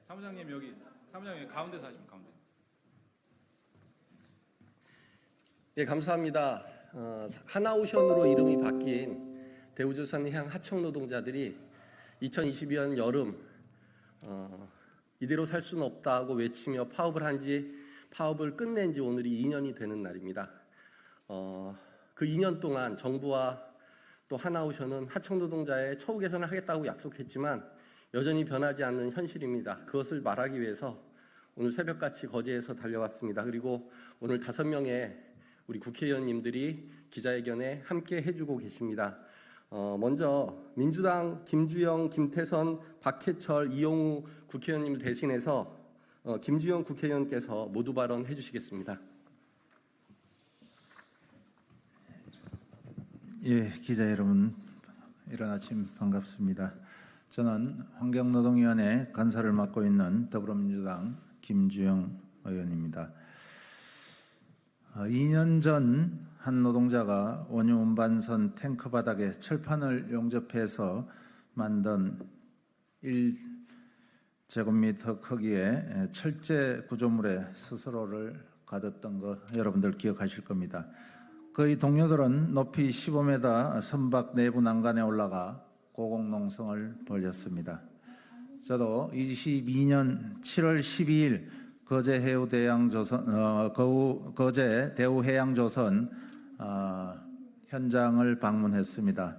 사무장님 여기 가운데서 하시면 가운데. 예, 감사합니다. 하나오션으로 이름이 바뀐 대우조선해양 하청 노동자들이 2022년 여름 이대로 살 수는 없다고 외치며 파업을 끝낸 지 오늘이 2년이 되는 날입니다. 그 2년 동안 정부와 또 하나오션은 하청 노동자의 처우 개선을 하겠다고 약속했지만 여전히 변하지 않는 현실입니다. 그것을 말하기 위해서 오늘 새벽같이 거제에서 달려왔습니다. 그리고 오늘 5명의 우리 국회의원님들이 기자회견에 함께 해주고 계십니다. 먼저 민주당 김주영, 김태선, 박해철, 이용우 국회의원님을 대신해서 김주영 국회의원께서 모두 발언해 주시겠습니다. 예, 기자 여러분, 이른 아침 반갑습니다. 저는 환경노동위원회 간사를 맡고 있는 더불어민주당 김주영 의원입니다. 2년 전 한 노동자가 원유 운반선 탱크 바닥에 철판을 용접해서 만든 1제곱미터 크기의 철제 구조물에 스스로를 가뒀던 거 여러분들 기억하실 겁니다. 그의 동료들은 높이 15m 선박 내부 난간에 올라가 고공농성을 벌였습니다. 저도 22년 7월 12일 거제 대우해양조선 현장을 방문했습니다.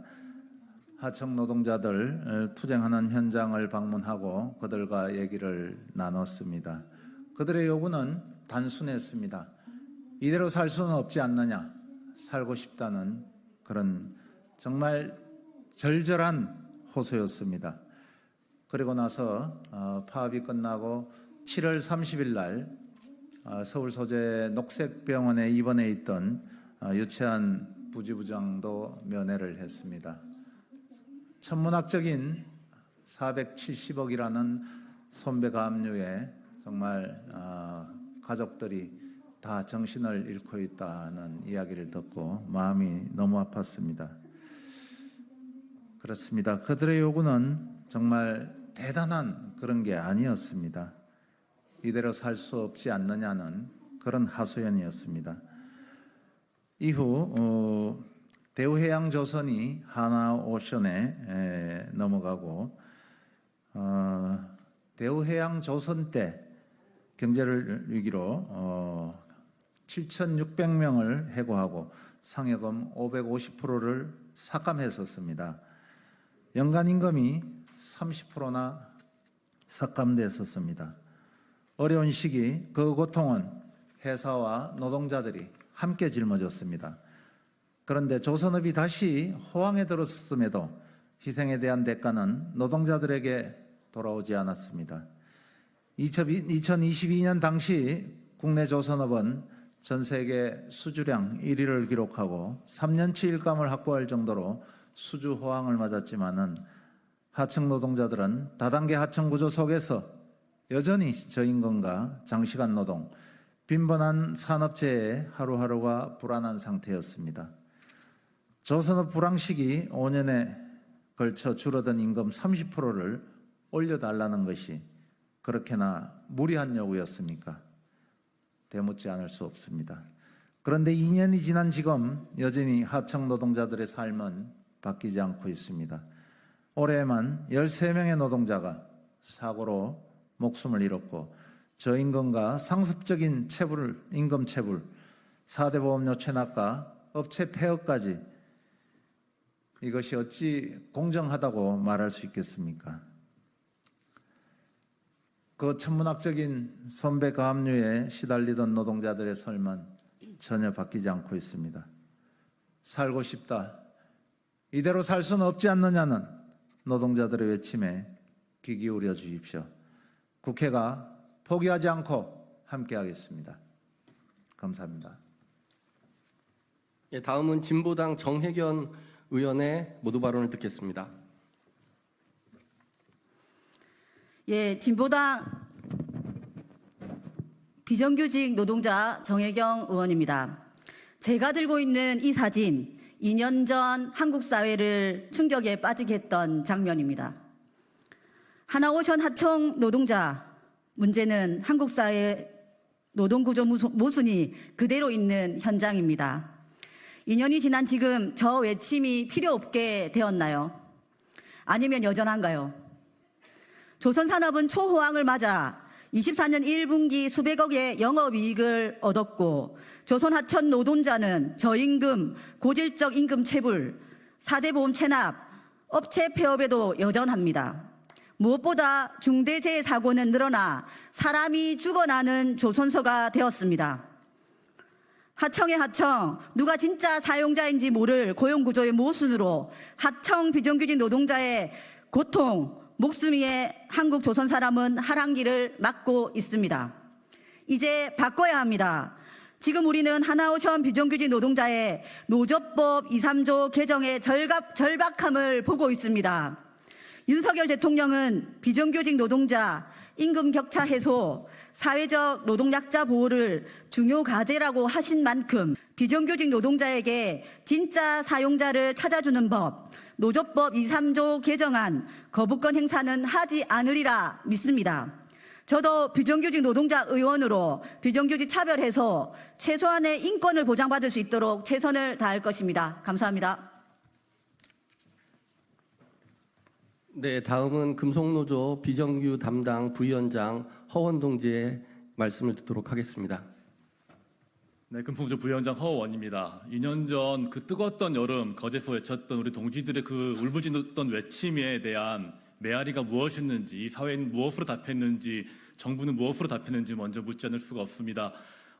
하청 노동자들 투쟁하는 현장을 방문하고 그들과 얘기를 나눴습니다. 그들의 요구는 단순했습니다. 이대로 살 수는 없지 않느냐, 살고 싶다는 그런 정말 절절한 호소였습니다. 그리고 나서 파업이 끝나고 7월 30일 날 서울 소재 녹색병원에 입원해 있던 유채한 부지부장도 면회를 했습니다. 천문학적인 470억이라는 손배가압류에 정말 가족들이 다 정신을 잃고 있다는 이야기를 듣고 마음이 너무 아팠습니다. 그렇습니다. 그들의 요구는 정말 대단한 그런 게 아니었습니다. 이대로 살 수 없지 않느냐는 그런 하소연이었습니다. 이후 대우해양조선이 하나오션에 넘어가고 대우해양조선 때 경제를 위기로 7,600명을 해고하고 상여금 550%를 삭감했었습니다. 연간 임금이 30%나 삭감됐었습니다. 어려운 시기 그 고통은 회사와 노동자들이 함께 짊어졌습니다. 그런데 조선업이 다시 호황에 들어섰음에도 희생에 대한 대가는 노동자들에게 돌아오지 않았습니다. 2022년 당시 국내 조선업은 전 세계 수주량 1위를 기록하고 3년치 일감을 확보할 정도로 수주 호황을 맞았지만은 하청 노동자들은 다단계 하청 구조 속에서 여전히 저임금과 장시간 노동, 빈번한 산업재해에 하루하루가 불안한 상태였습니다. 조선업 불황시기 5년에 걸쳐 줄어든 임금 30%를 올려달라는 것이 그렇게나 무리한 요구였습니까? 되묻지 않을 수 없습니다. 그런데 2년이 지난 지금 여전히 하청 노동자들의 삶은 바뀌지 않고 있습니다. 올해만 13명의 노동자가 사고로 목숨을 잃었고 저임금과 상습적인 임금 체불, 4대 보험료 체납과 업체 폐업까지 이것이 어찌 공정하다고 말할 수 있겠습니까? 그 천문학적인 손배가압류에 시달리던 노동자들의 삶은 전혀 바뀌지 않고 있습니다. 살고 싶다, 이대로 살 수는 없지 않느냐는 노동자들의 외침에 귀 기울여 주십시오. 국회가 포기하지 않고 함께하겠습니다. 감사합니다. 예, 다음은 진보당 정혜견 의원의 모두 발언을 듣겠습니다. 예, 진보당 비정규직 노동자 정혜경 의원입니다. 제가 들고 있는 이 사진, 2년 전 한국 사회를 충격에 빠지게 했던 장면입니다. 하나오션 하청 노동자 문제는 한국 사회 노동구조 모순이 그대로 있는 현장입니다. 2년이 지난 지금 저 외침이 필요 없게 되었나요? 아니면 여전한가요? 조선산업은 초호황을 맞아 24년 1분기 수백억의 영업이익을 얻었고 조선하천 노동자는 저임금, 고질적 임금 체불, 4대 보험 체납, 업체 폐업에도 여전합니다. 무엇보다 중대재해사고는 늘어나 사람이 죽어나는 조선소가 되었습니다. 하청의 하청, 누가 진짜 사용자인지 모를 고용구조의 모순으로 하청 비정규직 노동자의 고통, 목숨 위에 한국 조선 사람은 하란기를 맞고 있습니다. 이제 바꿔야 합니다. 지금 우리는 하나오션 비정규직 노동자의 노조법 2, 3조 개정의 절박함을 보고 있습니다. 윤석열 대통령은 비정규직 노동자, 임금 격차 해소, 사회적 노동약자 보호를 중요 과제라고 하신 만큼 비정규직 노동자에게 진짜 사용자를 찾아주는 법, 노조법 2, 3조 개정안, 거부권 행사는 하지 않으리라 믿습니다. 저도 비정규직 노동자 의원으로 비정규직 차별 해소, 최소한의 인권을 보장받을 수 있도록 최선을 다할 것입니다. 감사합니다. 네, 다음은 금속노조 비정규 담당 부위원장 허원 동지의 말씀을 듣도록 하겠습니다. 네, 금속노조 부위원장 허원입니다. 2년 전 그 뜨거웠던 여름 거제에서 외쳤던 우리 동지들의 그 울부짖었던 외침에 대한 메아리가 무엇이었는지, 이 사회는 무엇으로 답했는지, 정부는 무엇으로 답했는지 먼저 묻지 않을 수가 없습니다.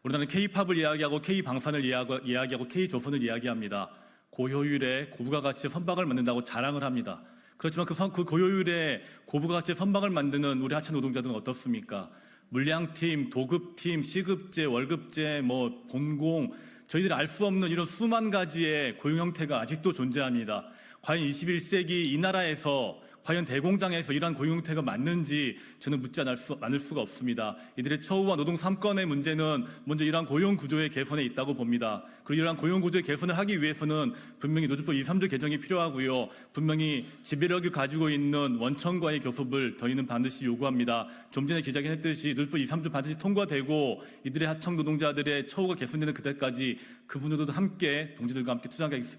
우리나라는 K-팝을 이야기하고 K-방산을 이야기하고 K-조선을 이야기합니다. 고효율의 고부가 가치의 선박을 만든다고 자랑을 합니다. 그렇지만 그 고효율의 고부가 가치의 선박을 만드는 우리 하청 노동자들은 어떻습니까? 물량팀, 도급팀, 시급제, 월급제, 본공, 저희들이 알 수 없는 이런 수만 가지의 고용 형태가 아직도 존재합니다. 과연 21세기 이 나라에서 과연 대공장에서 이러한 고용 형태가 맞는지 저는 묻지 않을 수가 없습니다. 이들의 처우와 노동 3건의 문제는 먼저 이러한 고용 구조의 개선에 있다고 봅니다. 그리고 이러한 고용 구조의 개선을 하기 위해서는 분명히 노조법 2, 3조 개정이 필요하고요. 분명히 지배력을 가지고 있는 원청과의 교섭을 저희는 반드시 요구합니다. 좀 전에 기자가 했듯이 노조법 2, 3조 반드시 통과되고 이들의 하청 노동자들의 처우가 개선되는 그때까지 그분들도 함께 동지들과 함께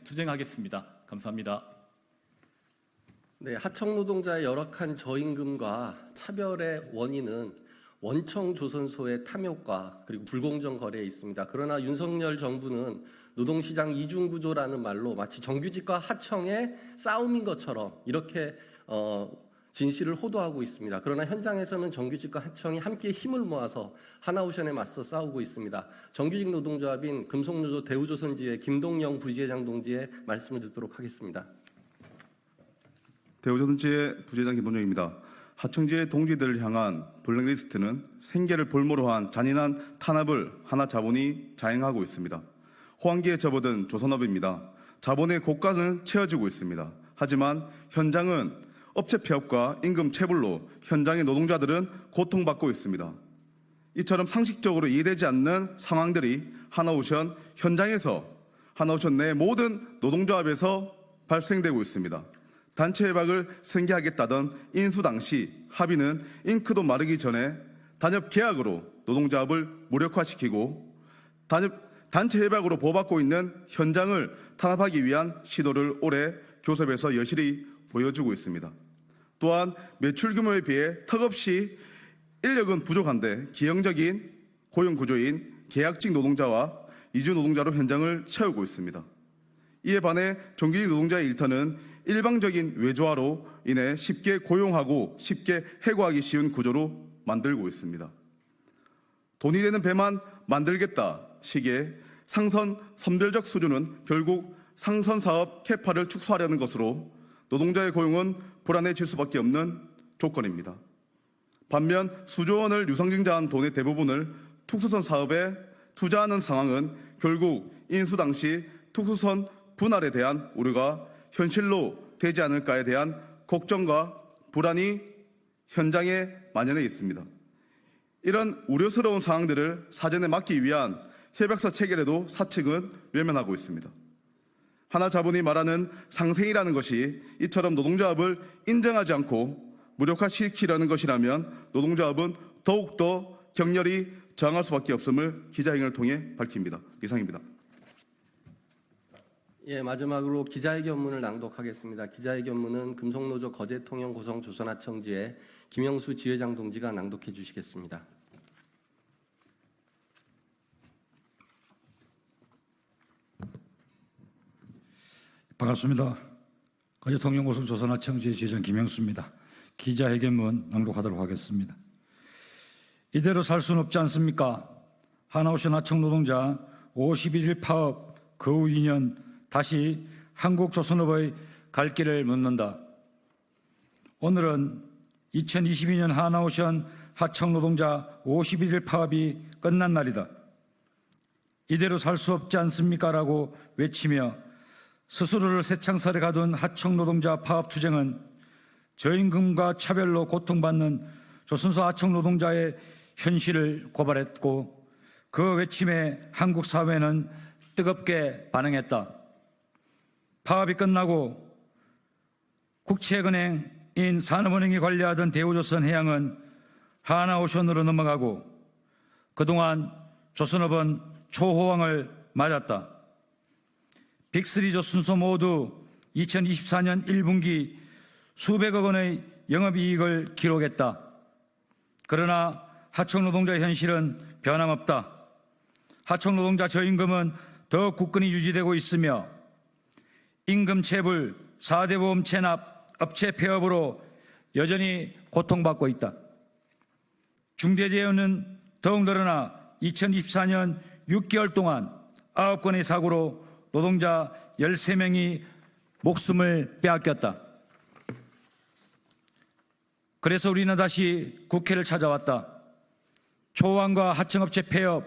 투쟁하겠습니다. 감사합니다. 네, 하청 노동자의 열악한 저임금과 차별의 원인은 원청 조선소의 탐욕과 그리고 불공정 거래에 있습니다. 그러나 윤석열 정부는 노동시장 이중구조라는 말로 마치 정규직과 하청의 싸움인 것처럼 이렇게 진실을 호도하고 있습니다. 그러나 현장에서는 정규직과 하청이 함께 힘을 모아서 하나오션에 맞서 싸우고 있습니다. 정규직 노동조합인 금속노조 대우조선지회 김동영 부지회장 동지의 말씀을 듣도록 하겠습니다. 대우조선지회 부지회장 김동영입니다. 하청지회 동지들을 향한 블랙리스트는 생계를 볼모로 한 잔인한 탄압을 하나자본이 자행하고 있습니다. 호황기에 접어든 조선업입니다. 자본의 고가는 채워지고 있습니다. 하지만 현장은 업체 폐업과 임금 체불로 현장의 노동자들은 고통받고 있습니다. 이처럼 상식적으로 이해되지 않는 상황들이 하나오션 현장에서 하나오션 내 모든 노동조합에서 발생되고 있습니다. 단체 회박을 생계하겠다던 인수 당시 합의는 잉크도 마르기 전에 단협 계약으로 노동조합을 무력화시키고 단체 회박으로 보호받고 있는 현장을 탄압하기 위한 시도를 올해 교섭에서 여실히 보여주고 있습니다. 또한 매출 규모에 비해 턱없이 인력은 부족한데 기형적인 고용구조인 계약직 노동자와 이주 노동자로 현장을 채우고 있습니다. 이에 반해 정규직 노동자의 일터는 일방적인 외조화로 인해 쉽게 고용하고 쉽게 해고하기 쉬운 구조로 만들고 있습니다. 돈이 되는 배만 만들겠다 식의 상선 선별적 수준은 결국 상선 사업 캐파를 축소하려는 것으로 노동자의 고용은 불안해질 수밖에 없는 조건입니다. 반면 수조 원을 유상증자한 돈의 대부분을 특수선 사업에 투자하는 상황은 결국 인수 당시 특수선 분할에 대한 우려가 현실로 되지 않을까에 대한 걱정과 불안이 현장에 만연해 있습니다. 이런 우려스러운 상황들을 사전에 막기 위한 협약서 체결에도 사측은 외면하고 있습니다. 하나자본이 말하는 상생이라는 것이 이처럼 노동조합을 인정하지 않고 무력화시키려는 것이라면 노동조합은 더욱더 격렬히 저항할 수밖에 없음을 기자회견을 통해 밝힙니다. 이상입니다. 예, 마지막으로 기자회견문을 낭독하겠습니다. 기자회견문은 금속노조 거제통영고성 조선하청지의 김영수 지회장 동지가 낭독해 주시겠습니다. 반갑습니다. 거제통영고성 조선하청지의 지회장 김영수입니다. 기자회견문 낭독하도록 하겠습니다. 이대로 살 수는 없지 않습니까? 하나오션 하청 노동자 51일 파업 그 후 2년 다시 한국조선업의 갈 길을 묻는다. 오늘은 2022년 하나오션 하청 노동자 51일 파업이 끝난 날이다. 이대로 살 수 없지 않습니까? 라고 외치며 스스로를 새창살에 가둔 하청 노동자 파업 투쟁은 저임금과 차별로 고통받는 조선소 하청 노동자의 현실을 고발했고 그 외침에 한국 사회는 뜨겁게 반응했다. 파업이 끝나고 국채은행인 산업은행이 관리하던 대우조선해양은 하나오션으로 넘어가고 그동안 조선업은 초호황을 맞았다. 빅3 조선소 모두 2024년 1분기 수백억 원의 영업이익을 기록했다. 그러나 하청노동자의 현실은 변함없다. 하청노동자 저임금은 더 굳건히 유지되고 있으며 임금체불, 4대 보험 체납, 업체 폐업으로 여전히 고통받고 있다. 중대재해는 더욱 늘어나 2024년 6개월 동안 9건의 사고로 노동자 13명이 목숨을 빼앗겼다. 그래서 우리는 다시 국회를 찾아왔다. 초호황과 하청업체 폐업,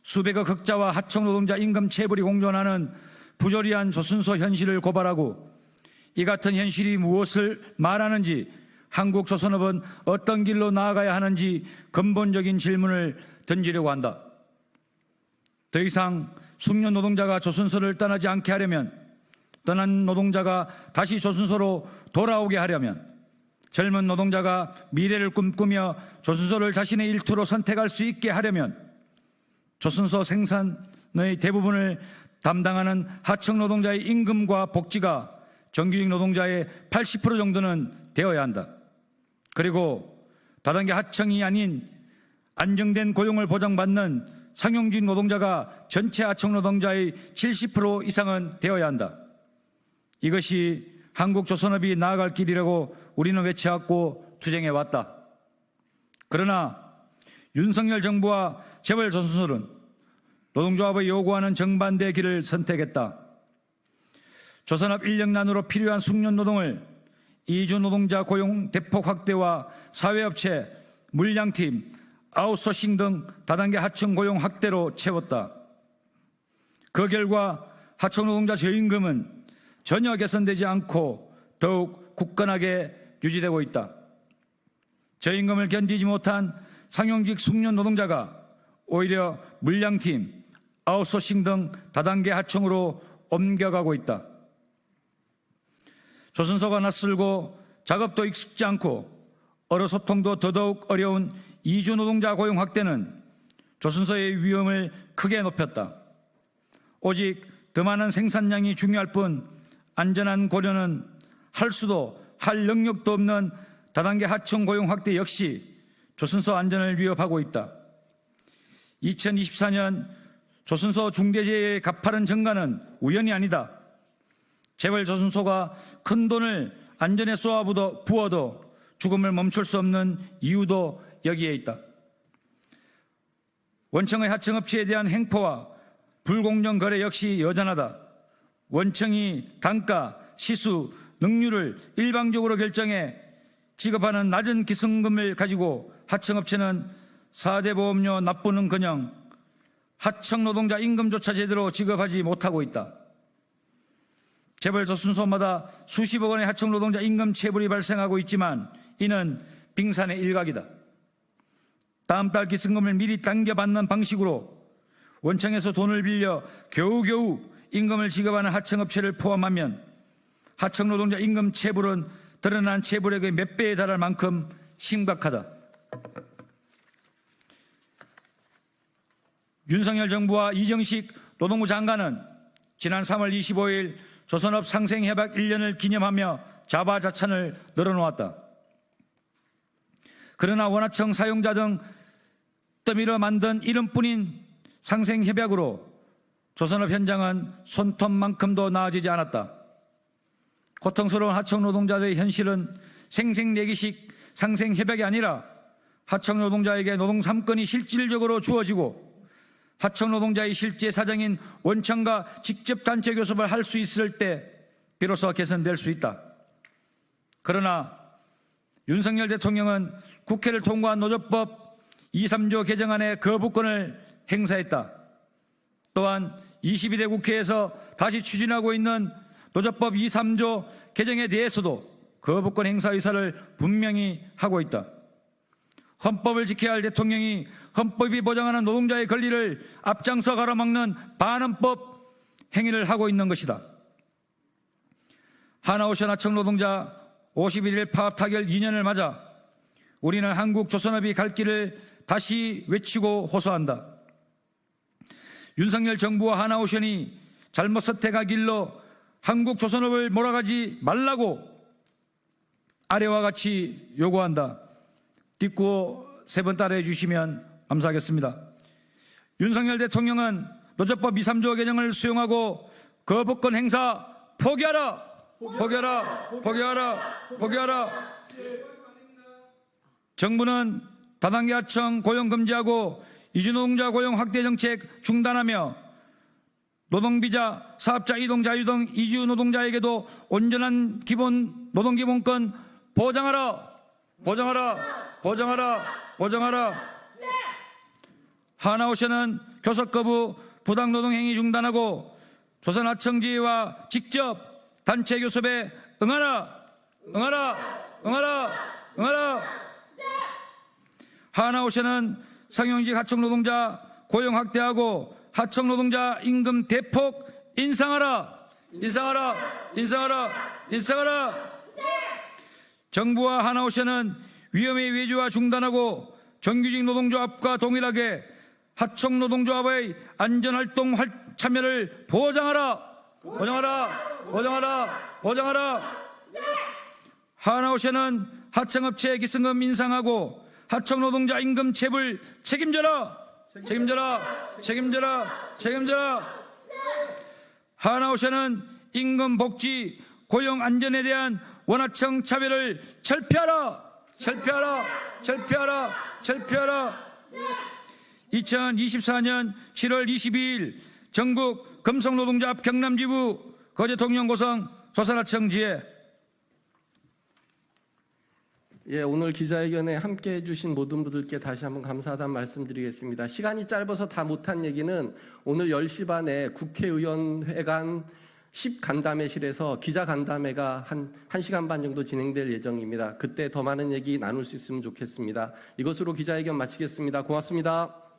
수백억 흑자와 하청노동자 임금 체불이 공존하는 부조리한 조선소 현실을 고발하고 이 같은 현실이 무엇을 말하는지 한국 조선업은 어떤 길로 나아가야 하는지 근본적인 질문을 던지려고 한다. 더 이상 숙련 노동자가 조선소를 떠나지 않게 하려면, 떠난 노동자가 다시 조선소로 돌아오게 하려면, 젊은 노동자가 미래를 꿈꾸며 조선소를 자신의 일터로 선택할 수 있게 하려면 조선소 생산의 대부분을 담당하는 하청 노동자의 임금과 복지가 정규직 노동자의 80% 정도는 되어야 한다. 그리고 다단계 하청이 아닌 안정된 고용을 보장받는 상용직 노동자가 전체 하청 노동자의 70% 이상은 되어야 한다. 이것이 한국 조선업이 나아갈 길이라고 우리는 외쳐왔고 투쟁해왔다. 그러나 윤석열 정부와 재벌 조선소는 노동조합의 요구하는 정반대의 길을 선택했다. 조선업 인력난으로 필요한 숙련 노동을 이주 노동자 고용 대폭 확대와 사회업체, 물량팀, 아웃소싱 등 다단계 하청 고용 확대로 채웠다. 그 결과 하청 노동자 저임금은 전혀 개선되지 않고 더욱 굳건하게 유지되고 있다. 저임금을 견디지 못한 상용직 숙련 노동자가 오히려 물량팀, 아웃소싱 등 다단계 하청으로 옮겨가고 있다. 조선소가 낯설고 작업도 익숙지 않고 어로소통도 더더욱 어려운 이주 노동자 고용 확대는 조선소의 위험을 크게 높였다. 오직 더 많은 생산량이 중요할 뿐 안전한 고려는 할 수도 할 능력도 없는 다단계 하청 고용 확대 역시 조선소 안전을 위협하고 있다. 2024년 조선소 중대재해의 가파른 증가는 우연이 아니다. 재벌 조선소가 큰 돈을 안전에 쏘아 부어도 죽음을 멈출 수 없는 이유도 여기에 있다. 원청의 하청업체에 대한 행포와 불공정 거래 역시 여전하다. 원청이 단가, 시수, 능률을 일방적으로 결정해 지급하는 낮은 기승금을 가지고 하청업체는 4대 보험료 납부는커녕 하청 노동자 임금조차 제대로 지급하지 못하고 있다. 재벌 조선소마다 수십억 원의 하청 노동자 임금 체불이 발생하고 있지만 이는 빙산의 일각이다. 다음 달 기승금을 미리 당겨받는 방식으로 원청에서 돈을 빌려 겨우겨우 임금을 지급하는 하청업체를 포함하면 하청 노동자 임금 체불은 드러난 체불액의 몇 배에 달할 만큼 심각하다. 윤석열 정부와 이정식 노동부 장관은 지난 3월 25일 조선업 상생협약 1년을 기념하며 자바자찬을 늘어놓았다. 그러나 원하청 사용자 등 떠밀어 만든 이름뿐인 상생협약으로 조선업 현장은 손톱만큼도 나아지지 않았다. 고통스러운 하청 노동자들의 현실은 생생내기식 상생협약이 아니라 하청 노동자에게 노동 3건이 실질적으로 주어지고 하청 노동자의 실제 사정인 원청과 직접 단체 교섭을 할 수 있을 때 비로소 개선될 수 있다. 그러나 윤석열 대통령은 국회를 통과한 노조법 2, 3조 개정안의 거부권을 행사했다. 또한 22대 국회에서 다시 추진하고 있는 노조법 2, 3조 개정에 대해서도 거부권 행사 의사를 분명히 하고 있다. 헌법을 지켜야 할 대통령이 헌법이 보장하는 노동자의 권리를 앞장서 가로막는 반헌법 행위를 하고 있는 것이다. 하나오션 하청 노동자 51일 파업 타결 2년을 맞아 우리는 한국 조선업이 갈 길을 다시 외치고 호소한다. 윤석열 정부와 하나오션이 잘못 선택한 길로 한국 조선업을 몰아가지 말라고 아래와 같이 요구한다. 딛고 3번 따라해 주시면 감사하겠습니다. 윤석열 대통령은 노조법 2, 3조 개정을 수용하고 거부권 행사 포기하라! 포기하라! 포기하라! 포기하라! 정부는 다단계 하청 고용 금지하고 이주노동자 고용 확대 정책 중단하며 노동비자, 사업자 이동 자유 등 이주 노동자에게도 온전한 기본 노동기본권 보장하라! 보장하라! 보장하라! 보장하라! 하나오션은 교섭 거부, 부당노동행위 중단하고 조선하청지회와 직접 단체 교섭에 응하라! 응하라! 응하라! 응하라! 하나오션은 상용직 하청노동자 고용 확대하고 하청노동자 임금 대폭 인상하라! 인상하라! 인상하라! 인상하라! 정부와 하나오션은 위험의 외주화 중단하고 정규직 노동조합과 동일하게 하청노동조합의 안전활동 참여를 보장하라! 보장하라! 보장하라! 보장하라! 하나오션은 하청업체 기승금 인상하고 하청노동자 임금 체불 책임져라! 책임져라! 책임져라! 책임져라! 하나오션은 임금 복지, 고용 안전에 대한 원하청 차별을 철폐하라! 철폐하라! 철폐하라! 철폐하라! 2024년 7월 22일 전국 금속노동조합 경남지부 거제통영 고성 조선하청지회. 예, 오늘 기자회견에 함께해 주신 모든 분들께 다시 한번 감사하다는 말씀드리겠습니다. 시간이 짧아서 다 못한 얘기는 오늘 10시 반에 국회의원회관 10간담회실에서 기자간담회가 한 1시간 반 정도 진행될 예정입니다. 그때 더 많은 얘기 나눌 수 있으면 좋겠습니다. 이것으로 기자회견 마치겠습니다. 고맙습니다.